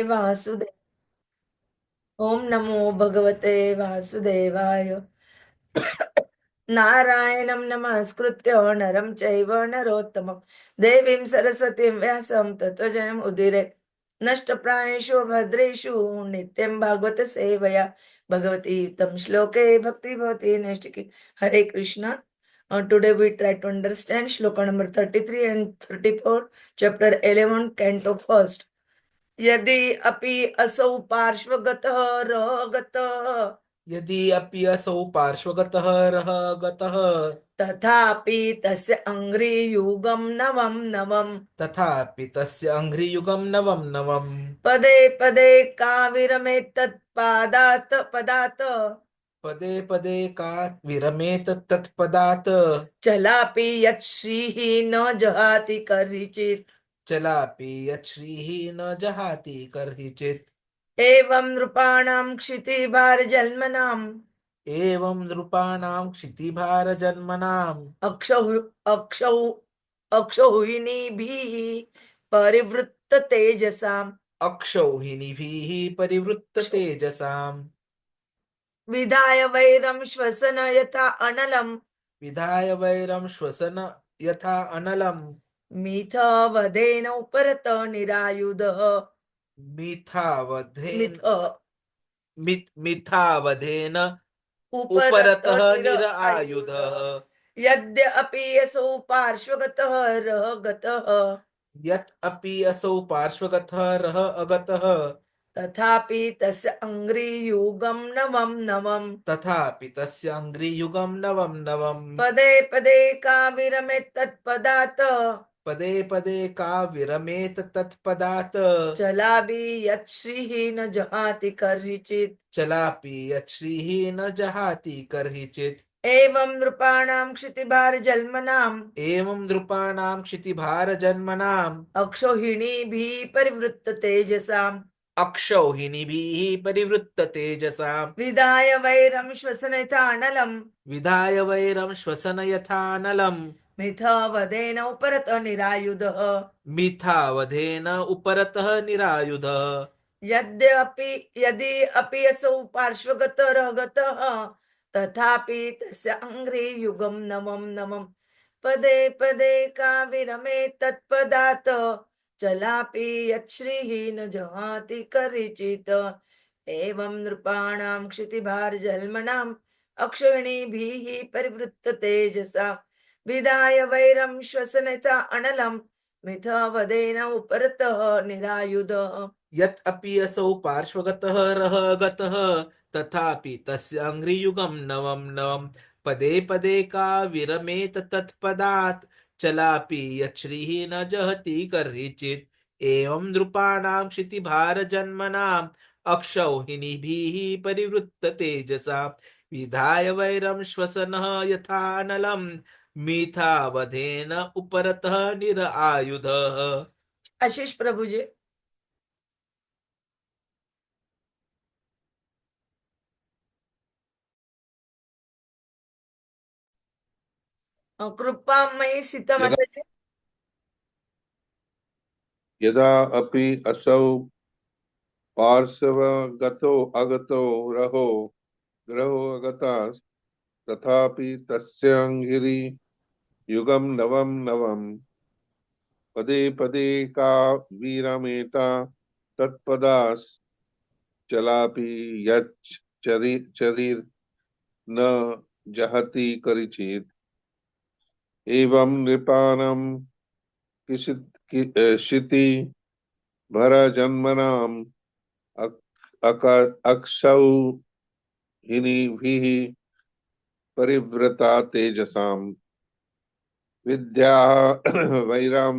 वासुदेव। ओम नमो भगवते वासुदेवाय। नारायणं नमस्कृत्य नरं चैव नरोत्तमं देवीं सरस्वतीं व्यासं ततो जयमुदीरये। नष्टप्रायेषु भद्रेषु नित्यं भागवत सेवया भगवती उत्तम श्लोके भक्ति भवति नैष्टिकी। हरे Krishna. Today we try to understand shloka number 33 and 34, chapter 11, canto first. यदि अपि असौ पार्श्वगतः रहगतः यदि अपि असौ पार्श्वगतः रहगतः तथापि तस्य अङ्घ्रियुगं नवं नवं तथापि तस्य अङ्घ्रियुगं नवं नवम् पदे पदे काविरमेत् तत्पादात् पदात् पदे पदे का विरमेत तत्पदात् चलापि यत् श्रीः न जहाति कर्हिचित्। चलापि यत् श्रीः न जहाति कर्हिचित्। एवं नृपाणां क्षितिभारजन्मनाम् एवं नृपाणां क्षितिभारजन्मनाम् अक्षौ अक्षौ अक्षौहिणीभिः परिवृत्त तेजसाम् अक्षौहिणीभिः परिवृत्त तेजसाम् विधाय वैरं श्वसन यथा अनलम् विधाय वैरं श्वसन यथा अनलम् मिथवधेन उपरत निरायुधः मिथावधेन मिथ मिथावधेन उपरत उपरतः निरायुधः। निरायुधः। यद्यपि असौ पार्श्वगतः रहगतः यत् अपि असौ पार्श्वगतः रः अगतः तथापि तस्य अङ्घ्रियुगं नवं नवम् तथापि तस्य अङ्घ्रियुगं नवं नवम् पदे पदे काविरमेत् तत्पदात् पदे पदे का विरमेत तत्पदात् चलाभि यत् श्रीः न जहाति कर्हिचित्। चलापि यत् श्रीः न जहाति कर्हिचित्। एवं नृपाणां क्षितिभारजन्मनाम् एवं नृपाणां क्षितिभारजन्मनाम् अक्षौहिणीभिः परिवृत्त तेजसाम् अक्षौहिणीभिः परिवृत्त तेजसाम् विधाय वैरं श्वसन यथा अनलम् विधाय वैरं श्वसन यथानलम् मिथवधेन उपरत निरायुधः। मिथावधेन उपरतः निरायुधः। यदि अपि असौ पार्श्वगतः रहगतः तथापि तस्य अङ्घ्रियुगं नवं नवम् पदे पदे काविरमेत् तत्पदात् चलापि यत् श्रीः न जहाति कर्हिचित्। एवं नृपाणां क्षितिभारजन्मनाम् अक्षौहिणीभिः परिवृत्त तेजसा विधाय वैरं श्वसन यथा अनलम् मिथवधेन उपरतः निरायुधः। यत् अपि असौ पार्श्वगतः रहगतः तथापि तस्य अङ्घ्रियुगं नवं नवम् पदे पदे का विरमेत तत्पदात् चलापि यत् श्रीः न जहति कर्हिचित्। एवं नृपाणां क्षितिभारजन्मनाम् अक्षौहिणीभिः परिवृत्त तेजसा विधाय वैरं श्वसनः यथानलम् मिथावधेन उपरतः निरायुधः। आशीष प्रभु जी. कृपा मयि सीता यदा माता जी. यदा अपि असौ पार्श्वगतो अगतो ग्रहो अगताः तथापि तस्याङ्घ्रि युगं नवं नवम् पदे पदे का वीरमेता तत्पदास् चलापि यच् चरीर न जहति करिचित्। एवं नृपाणं क्षिति भरजन्मनाम् अक्षौहिणीभिः परिवृता तेजसाम् विद्या वैराम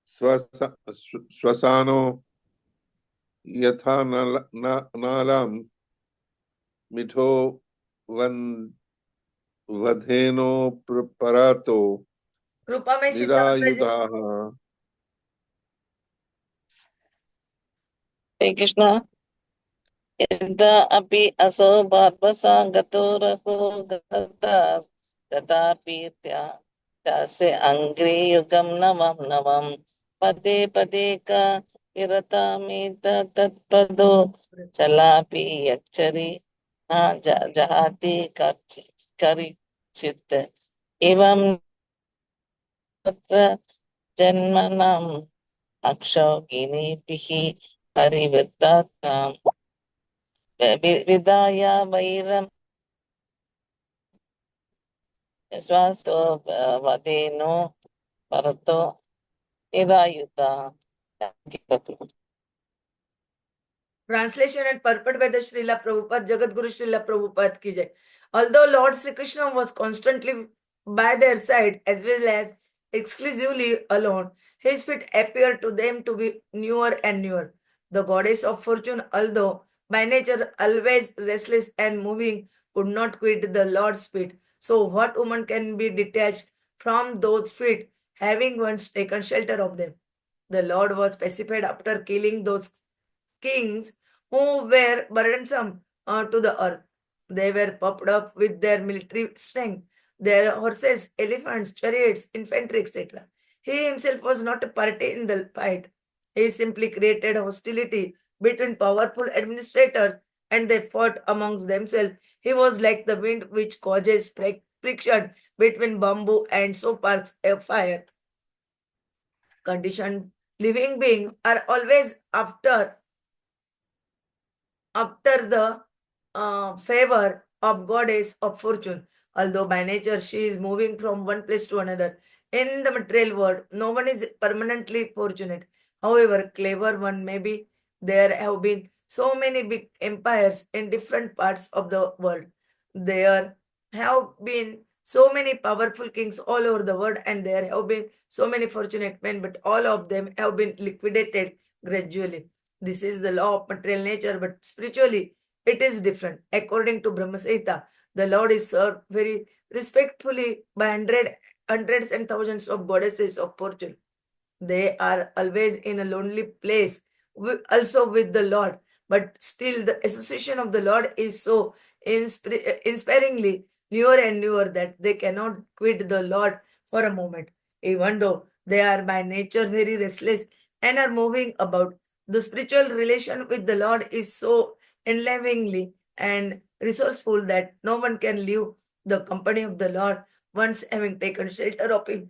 श्वसानो यथा नालाम मिठो वधेनो परातो कृपा मयि सीता माता जी. निरायुधाः। श्री कृष्ण। यदा अपि असौ बार्बसा गतो रसो गतः तथापि तस्य अङ्घ्रियुगं नवं नवं पदे पदे क विरतामेत तत्पदो चलापि यच्चरि न जहाति करिचित् एवं तत्र जन्मनाम् अक्षौहिणीभिः परिवृत्तात्माम् विदाय वैरं श्वासो वदेनो परतो निरायुता. Translation and purport by the Srila Prabhupada, Jagat Guru Srila Prabhupada ki jai. Although Lord Śrī Kṛṣṇa was constantly by their side as well as exclusively alone, his feet appeared to them to be newer and newer. The goddess of fortune, although by nature always restless and moving, could not quit the Lord's feet. So what woman can be detached from those feet, having once taken shelter of them? The Lord was pacified after killing those kings who were burdensome to the earth. They were puffed up with their military strength, their horses, elephants, chariots, infantry, etc. He himself was not a party in the fight. He simply created hostility between powerful administrators and they fought amongst themselves. He was like the wind which causes friction between bamboo and so sparks a fire. Conditioned living beings are always after the favor of goddess of fortune. Although by nature she is moving from one place to another. In the material world, no one is permanently fortunate. However clever one may be, there have been so many big empires in different parts of the world. There have been so many powerful kings all over the world, and there have been so many fortunate men, but all of them have been liquidated gradually. This is the law of material nature, but spiritually it is different. According to Brahma Samhita, the Lord is served very respectfully by hundreds and thousands of goddesses of fortune. They are always in a lonely place, also with the Lord, but still the association of the Lord is so inspiringly newer and newer that they cannot quit the Lord for a moment. Even though they are by nature very restless and are moving about, the spiritual relation with the Lord is so enliveningly and resourceful that no one can leave the company of the Lord once having taken shelter of Him.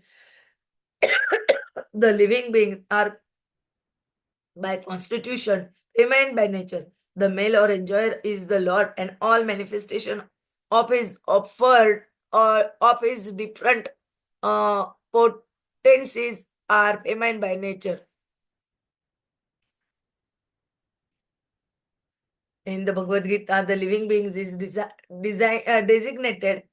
The living beings are by constitution feminine by nature. The male or enjoyer is the Lord, and all manifestation of his offered or of his different potencies are feminine by nature. In the Bhagavad Gita, the living beings is designated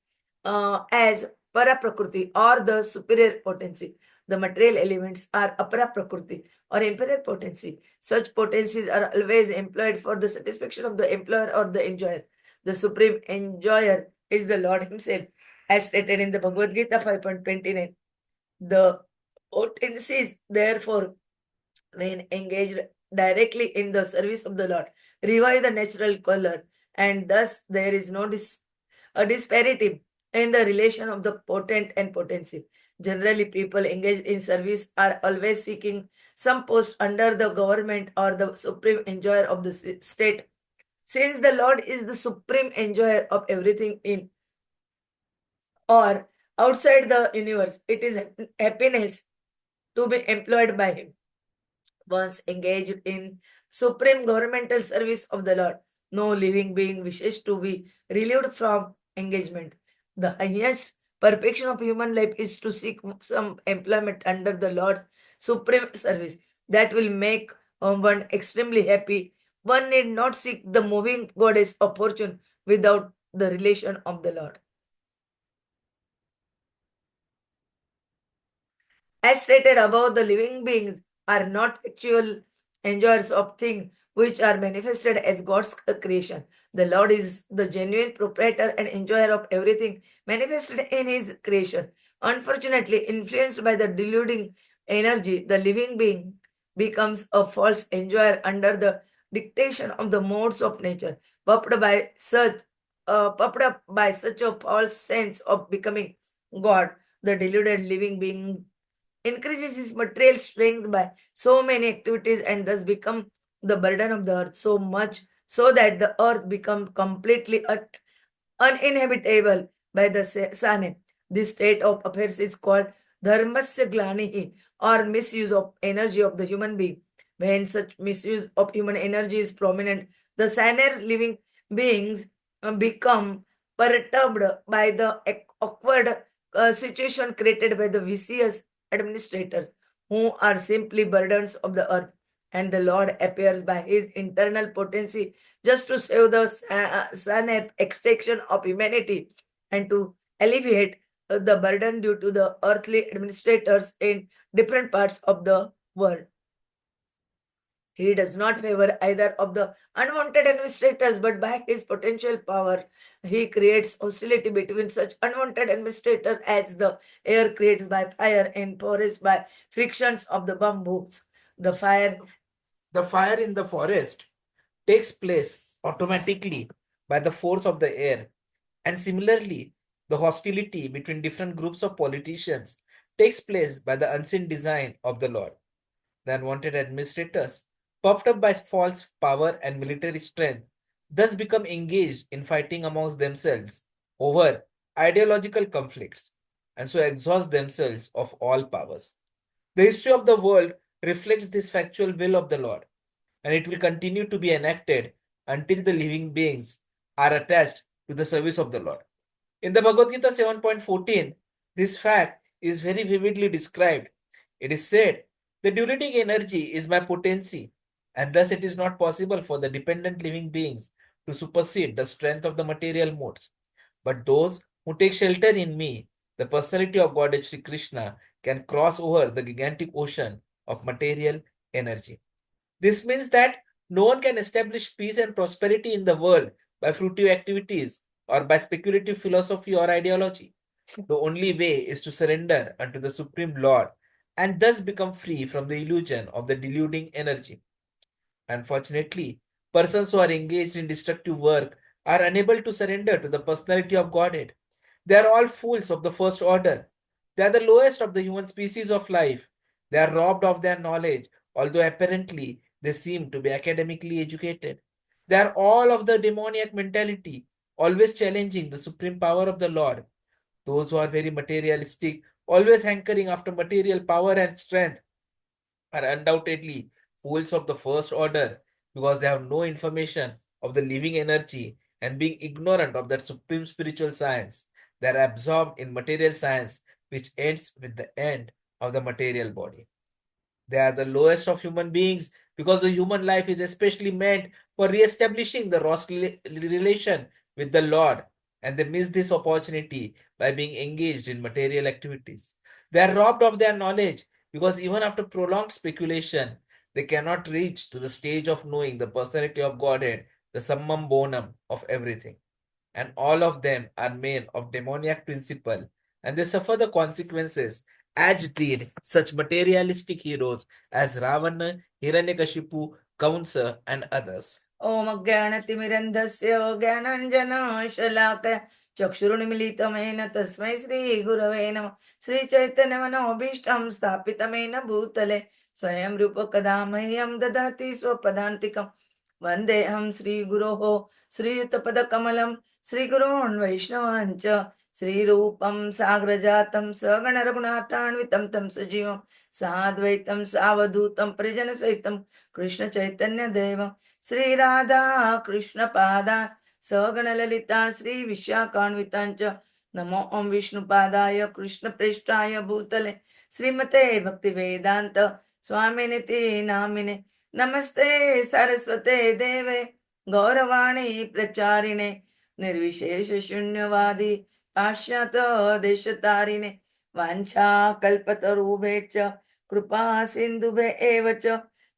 as para prakriti or the superior potency. The material elements are apara prakriti or inferior potency. Such potencies are always employed for the satisfaction of the employer or the enjoyer. The supreme enjoyer is the Lord himself, as stated in the Bhagavad Gita 5.29. The potencies, therefore, when engaged directly in the service of the Lord, revive the natural color, and thus there is no disparity in the relation of the potent and potency. Generally, people engaged in service are always seeking some post under the government or the supreme enjoyer of the state. Since the Lord is the supreme enjoyer of everything in or outside the universe, it is happiness to be employed by Him. Once engaged in supreme governmental service of the Lord, no living being wishes to be relieved from engagement. The highest perfection of human life is to seek some employment under the Lord's supreme service. That will make one extremely happy. One need not seek the moving goddess of fortune without the relation of the Lord. As stated above, the living beings are not actual enjoyers of things which are manifested as God's creation. The Lord is the genuine proprietor and enjoyer of everything manifested in His creation. Unfortunately, influenced by the deluding energy, the living being becomes a false enjoyer under the dictation of the modes of nature, puffed up by such a false sense of becoming God. The deluded living being increases his material strength by so many activities and thus become the burden of the earth so much so that the earth becomes completely uninhabitable by the sun. This state of affairs is called dharmasya glanihi, or misuse of energy of the human being. When such misuse of human energy is prominent, the saner living beings become perturbed by the awkward situation created by the vicious administrators who are simply burdens of the earth. And the Lord appears by his internal potency just to save the saner extraction of humanity and to alleviate the burden due to the earthly administrators in different parts of the world. He does not favor either of the unwanted administrators, but by his potential power, he creates hostility between such unwanted administrators as the air creates by fire and forest by frictions of the bamboos. The fire in the forest takes place automatically by the force of the air. And similarly, the hostility between different groups of politicians takes place by the unseen design of the Lord. The unwanted administrators, puffed up by false power and military strength, thus become engaged in fighting amongst themselves over ideological conflicts and so exhaust themselves of all powers. The history of the world reflects this factual will of the Lord, and it will continue to be enacted until the living beings are attached to the service of the Lord. In the Bhagavad Gita 7.14, this fact is very vividly described. It is said, the diuretic energy is my potency, and thus it is not possible for the dependent living beings to supersede the strength of the material modes. But those who take shelter in me, the personality of Lord Śrī Kṛṣṇa, can cross over the gigantic ocean of material energy. This means that no one can establish peace and prosperity in the world by fruitive activities or by speculative philosophy or ideology. The only way is to surrender unto the Supreme Lord and thus become free from the illusion of the deluding energy. Unfortunately, persons who are engaged in destructive work are unable to surrender to the personality of Godhead. They are all fools of the first order. They are the lowest of the human species of life. They are robbed of their knowledge, although apparently they seem to be academically educated. They are all of the demoniac mentality, always challenging the supreme power of the Lord. Those who are very materialistic, always hankering after material power and strength, are undoubtedly fools of the first order because they have no information of the living energy, and being ignorant of that supreme spiritual science, they are absorbed in material science, which ends with the end of the material body. They are the lowest of human beings because the human life is especially meant for re-establishing the relation with the Lord, and they miss this opportunity by being engaged in material activities. They are robbed of their knowledge because even after prolonged speculation, they cannot reach to the stage of knowing the personality of Godhead, the summum bonum of everything. And all of them are men of demoniac principle, and they suffer the consequences as did such materialistic heroes as Ravana, Hiranyakashipu, Kaunsa, and others. ओम ज्ञानतिमिरन्धस्य ज्ञानाञ्जनशलाकया चक्षुरुन्मीलितमेन तस्मै श्रीगुरवे नमः श्रीचैतन्यमनोभीष्टं स्थापितमेन भूतले स्वयं रूप कदा मह्यं ददाति स्वपदान्तिकं वन्देऽहं श्रीगुरोः श्रीयुतपदकमलं श्रीगुरोन् वैष्णवान् च श्रीरूपं साग्रजातं सगणरघुनाथान्वितं तं सजीवं साद्वैतं सावधूतं परिजनसहितं कृष्णचैतन्यदेवं श्री राधा कृष्ण पादा सगण ललिता श्री विशाखान्वितांच नमो ओम विष्णुपादाय कृष्ण प्रेष्ठाय भूतले श्रीमते भक्ति वेदांत स्वामिनिति नामिने नमस्ते सरस्वते देवे गौरवाणी प्रचारिणे निर्विशेष शून्यवादी पाश्चात देशतारिणे वाञ्छा कल्पतरुभ्यश्च कृपा सिन्धुभ्य एव च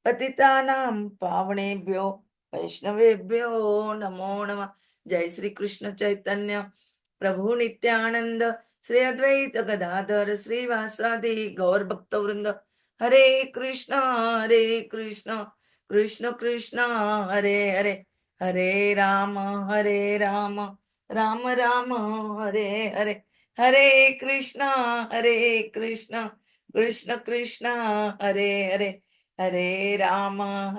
पतितानां पावनेभ्यो वैष्णवेभ्यो नमो नमः। जय श्री कृष्ण चैतन्य प्रभु नित्यानंद श्री अद्वैत गदाधर श्रीवासादि गौर भक्त वृंद हरे Krishna Krishna Krishna Hare Hare Hare Ram Ram Ram Hare Hare Hare Krishna Krishna Krishna Hare Hare, Hare Rama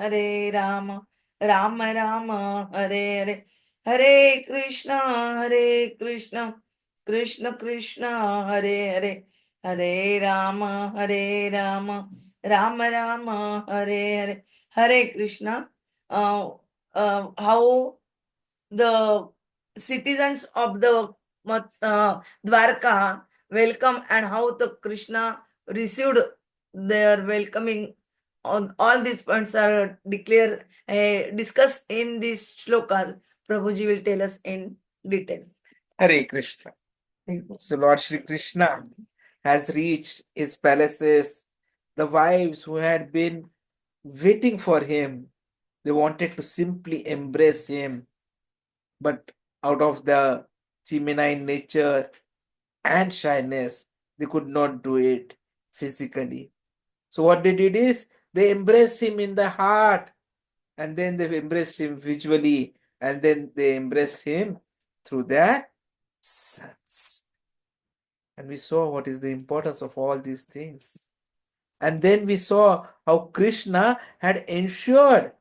Rama, Rama Hare Hare, Hare Krishna Krishna Krishna Hare Hare, Hare Rama Rama, Rama Hare Hare. Hare Krishna. How the citizens of the Dwarka welcome, and how the Krishna received their welcoming. On all these points are discussed in these shlokas. Prabhuji will tell us in detail. Hare Krishna. So Lord Śrī Kṛṣṇa has reached his palaces. The wives who had been waiting for him, they wanted to simply embrace him, but out of the feminine nature and shyness, they could not do it physically. So what they did is they embraced him in the heart, and then they embraced him visually, and then they embraced him through their sons. And we saw what is the importance of all these things. And then we saw how Krishna had ensured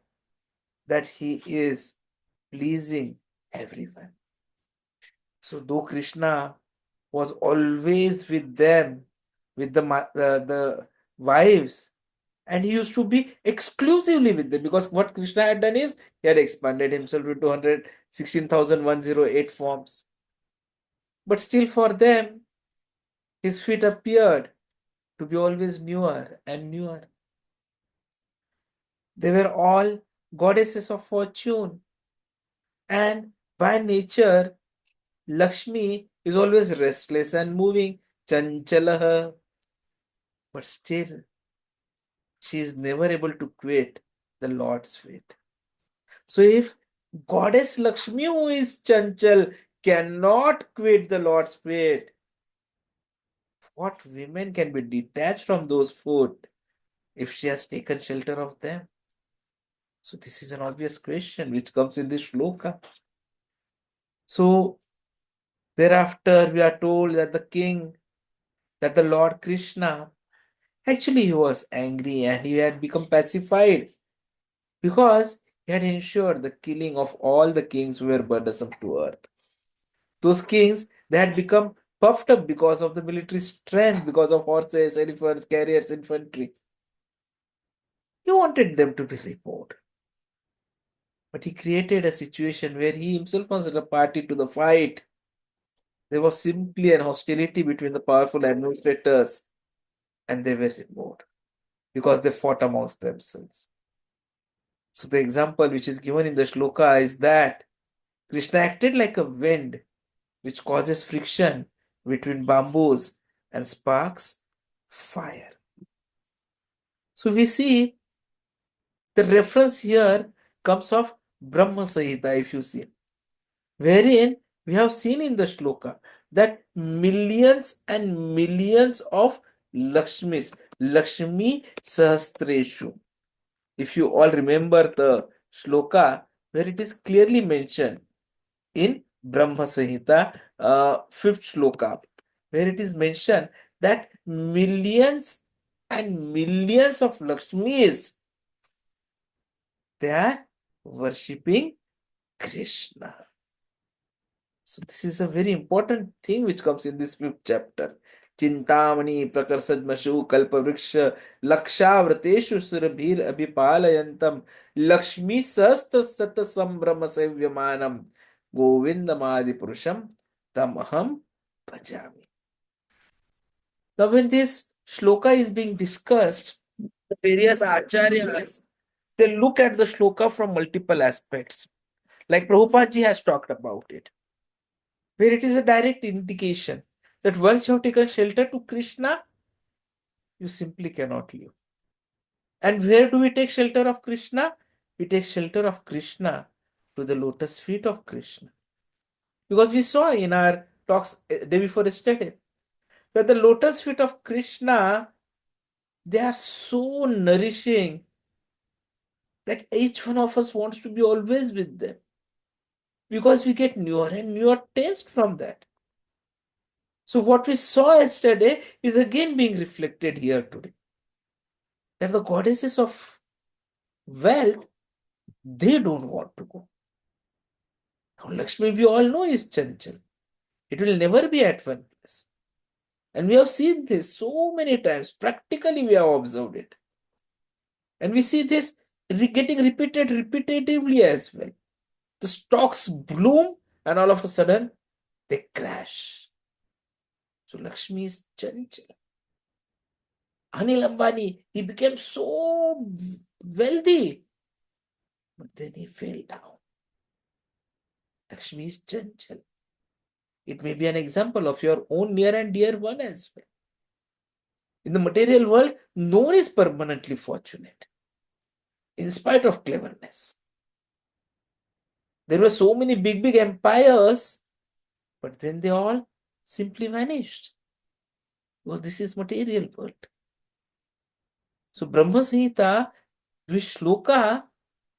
that he is pleasing everyone. So though Krishna was always with them, with the wives, and he used to be exclusively with them, because what Krishna had done is he had expanded himself to 216,108 forms. But still for them, his feet appeared to be always newer and newer. They were all goddesses of fortune, and by nature, Lakshmi is always restless and moving, chanchalaha. But still, she is never able to quit the Lord's feet. So if Goddess Lakshmi, who is chanchal, cannot quit the Lord's feet, what women can be detached from those foot if she has taken shelter of them? So this is an obvious question which comes in this shloka. So thereafter we are told that the Lord Krishna, actually he was angry and he had become pacified because he had ensured the killing of all the kings who were burdensome to earth. Those kings, they had become puffed up because of the military strength, because of horses, elephants, carriers, infantry. He wanted them to be removed. But he created a situation where he himself was a party to the fight. There was simply an hostility between the powerful administrators, and they were removed because they fought amongst themselves. So the example which is given in the shloka is that Krishna acted like a wind which causes friction between bamboos and sparks fire. So we see the reference here comes of Brahma Samhita, if you see, wherein we have seen in the shloka that millions and millions of Lakshmis, Lakshmi Sahastreshu. If you all remember the shloka where it is clearly mentioned in Brahma Samhita, 5th shloka, where it is mentioned that millions and millions of Lakshmis, they are worshipping Krishna. So this is a very important thing which comes in this 5th chapter. Chintamani prakarsajmashu kalpavriksha lakshavrateshu surabhir abhipalayantam lakshmi sasta sata sambrama sevyamanam govindamadi purusham tamaham bhajami. Now when this shloka is being discussed, the various acharyas, they look at the shloka from multiple aspects. Like Prabhupada ji has talked about it, where it is a direct indication that once you have taken shelter to Krishna, you simply cannot leave. And where do we take shelter of Krishna? We take shelter of Krishna to the lotus feet of Krishna. Because we saw in our talks day before yesterday that the lotus feet of Krishna, they are so nourishing that each one of us wants to be always with them, because we get newer and newer taste from that. So what we saw yesterday is again being reflected here today. That the goddesses of wealth, they don't want to go. Now Lakshmi, we all know, is Chanchal. It will never be at one place. And we have seen this so many times. Practically, we have observed it. And we see this getting repeated repetitively as well. The stocks bloom and all of a sudden they crash. So Lakshmi is Chanchal. Anil Ambani, he became so wealthy, but then he fell down. Lakshmi is Chanchal. It may be an example of your own near and dear one as well. In the material world, no one is permanently fortunate, in spite of cleverness. There were so many big empires, but then they all simply vanished. Because this is material world. So Brahma Samhita, this shloka,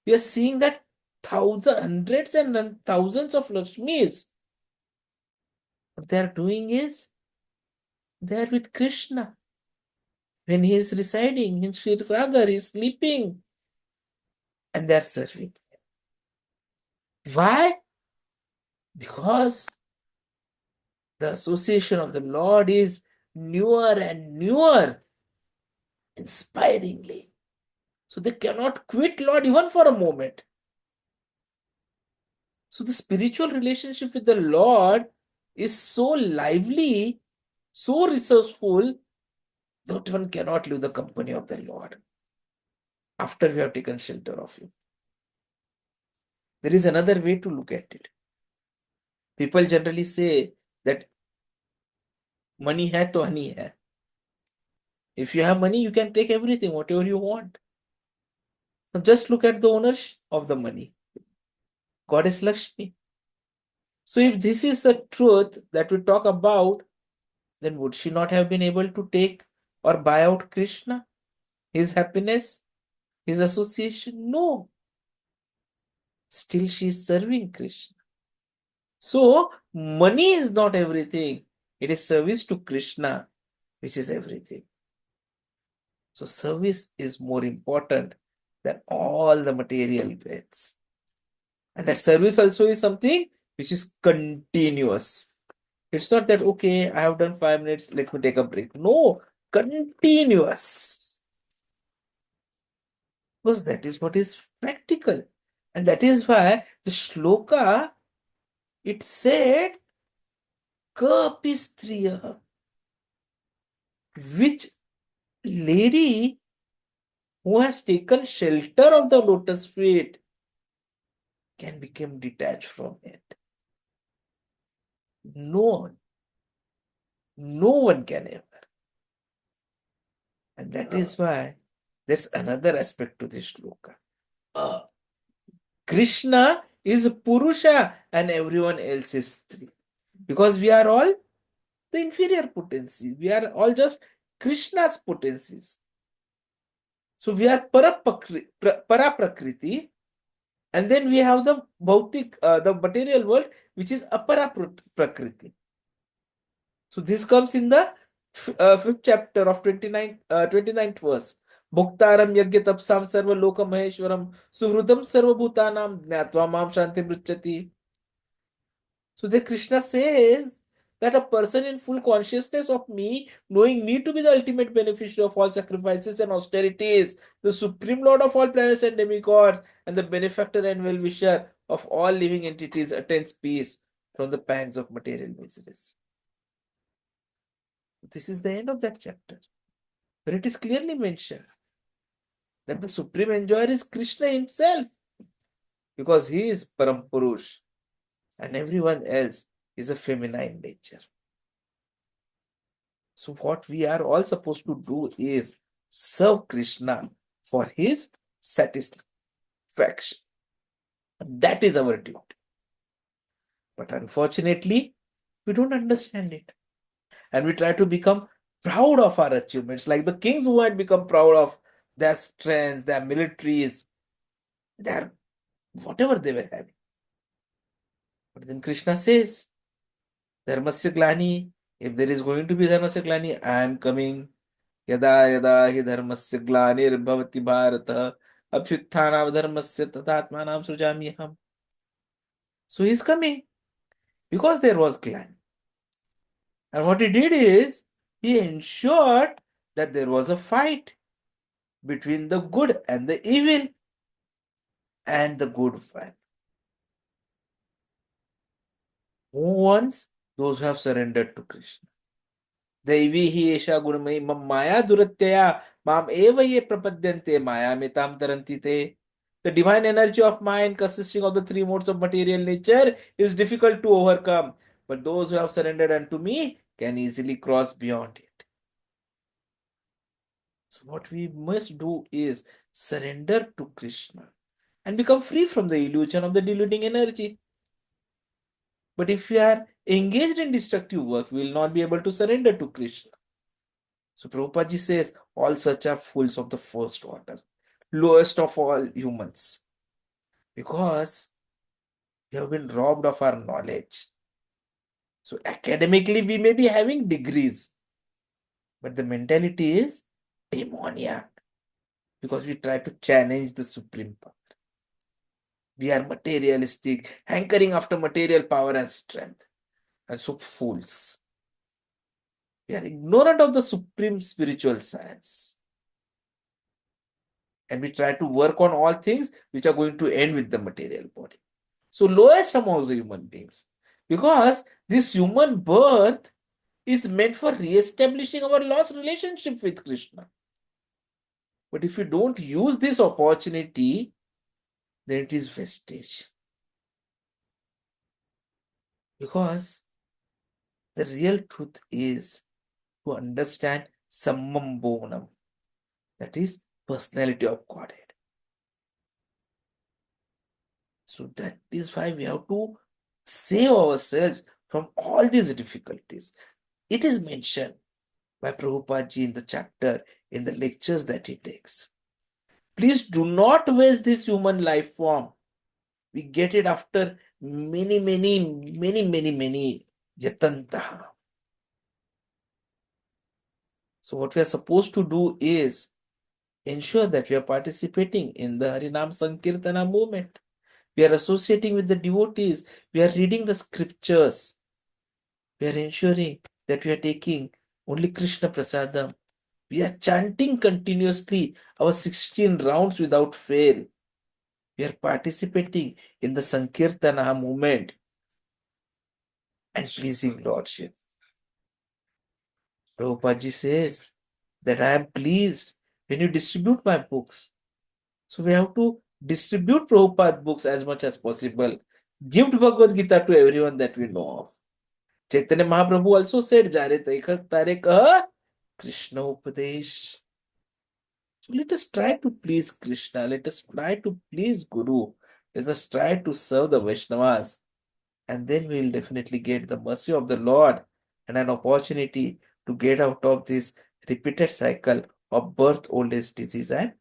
we are seeing that hundreds and thousands of Lakshmis, what they are doing is, they are with Krishna. When he is residing in Ksir Sagar, he is sleeping, and they are serving. Why? Because the association of the Lord is newer and newer, inspiringly. So they cannot quit Lord even for a moment. So the spiritual relationship with the Lord is so lively, so resourceful, that one cannot leave the company of the Lord after we have taken shelter of Him. There is another way to look at it. People generally say that money hai to honey hai. If you have money, you can take everything, whatever you want. Now just look at the owners of the money. Goddess Lakshmi. So if this is a truth that we talk about, then would she not have been able to take or buy out Krishna, his happiness, his association? No. Still she is serving Krishna. So money is not everything. It is service to Krishna, which is everything. So service is more important than all the material goods. And that service also is something which is continuous. It's not that, okay, I have done 5 minutes, let me take a break. No, continuous. Because that is what is practical. And that is why the shloka, it said, Kapi Striya, which lady who has taken shelter of the lotus feet can become detached from it. No one can ever. And that is why there's another aspect to this shloka. Krishna is Purusha and everyone else is Stri. Because we are all the inferior potencies. We are all just Krishna's potencies. So we are para prakriti, and then we have the bhautik, the material world, which is apara prakriti. So this comes in the 5th chapter of 29th verse. Bhuktaram yagya tapsam sarva loka maheshwaram suhrutam sarva bhutanam jnatva mam shanti mruchati. So the Krishna says that a person in full consciousness of me, knowing me to be the ultimate beneficiary of all sacrifices and austerities, the supreme lord of all planets and demigods, and the benefactor and well-wisher of all living entities, attains peace from the pangs of material miseries. This is the end of that chapter, where it is clearly mentioned that the supreme enjoyer is Krishna himself, because he is Param Purush, and everyone else is a feminine nature. So what we are all supposed to do is serve Krishna for his satisfaction. That is our duty. But unfortunately, we don't understand it. And we try to become proud of our achievements, like the kings who had become proud of their strengths, their militaries, their whatever they were having. But then Krishna says, Dharmasya glani If there is going to be dharmasya glani, I am coming. Yada yada hi dharmasya glanirбhavati bharata abhyutthanam dharmasya tatatmanam sujamyaham. So he is coming because there was glani. And what he did is, he ensured that there was a fight between the good and the evil, and the good one. Who wants? Those who have surrendered to Krishna. Daivi hi esha gunamai mam maya duratyaya mam eva ye prapadyante maya metam taranti te. The divine energy of mind, consisting of the three modes of material nature, is difficult to overcome, but those who have surrendered unto me can easily cross beyond it. So what we must do is surrender to Krishna and become free from the illusion of the deluding energy. But if we are engaged in destructive work, we will not be able to surrender to Krishna. So Prabhupada ji says, all such are fools of the first order, lowest of all humans, because we have been robbed of our knowledge. So academically, we may be having degrees, but the mentality is demoniac, because we try to challenge the supreme power. We are materialistic, hankering after material power and strength, and so fools. We are ignorant of the supreme spiritual science. And we try to work on all things which are going to end with the material body. So lowest amongst the human beings. Because this human birth is meant for re-establishing our lost relationship with Krishna. But if you don't use this opportunity, then it is wastage. Because the real truth is to understand Sammam Bonam, that is personality of Godhead. So that is why we have to save ourselves from all these difficulties. It is mentioned by Prabhupada ji in the chapter, in the lectures that he takes. Please do not waste this human life form. We get it after many yatantaha. So what we are supposed to do is ensure that we are participating in the Harinam Sankirtana movement. We are associating with the devotees. We are reading the scriptures. We are ensuring that we are taking only Krishna Prasadam. We are chanting continuously our 16 rounds without fail. We are participating in the Sankirtana movement and pleasing Lord Śrī. Prabhupada ji says that I am pleased when you distribute my books. So we have to distribute Prabhupada books as much as possible. Give Bhagavad Gita to everyone that we know of. Chaitanya Mahaprabhu also said, Jare Taikha Tare Kaha Krishna Upadesh. So let us try to please Krishna. Let us try to please Guru. Let us try to serve the Vaishnavas. And then we will definitely get the mercy of the Lord and an opportunity to get out of this repeated cycle of birth, old age, disease, and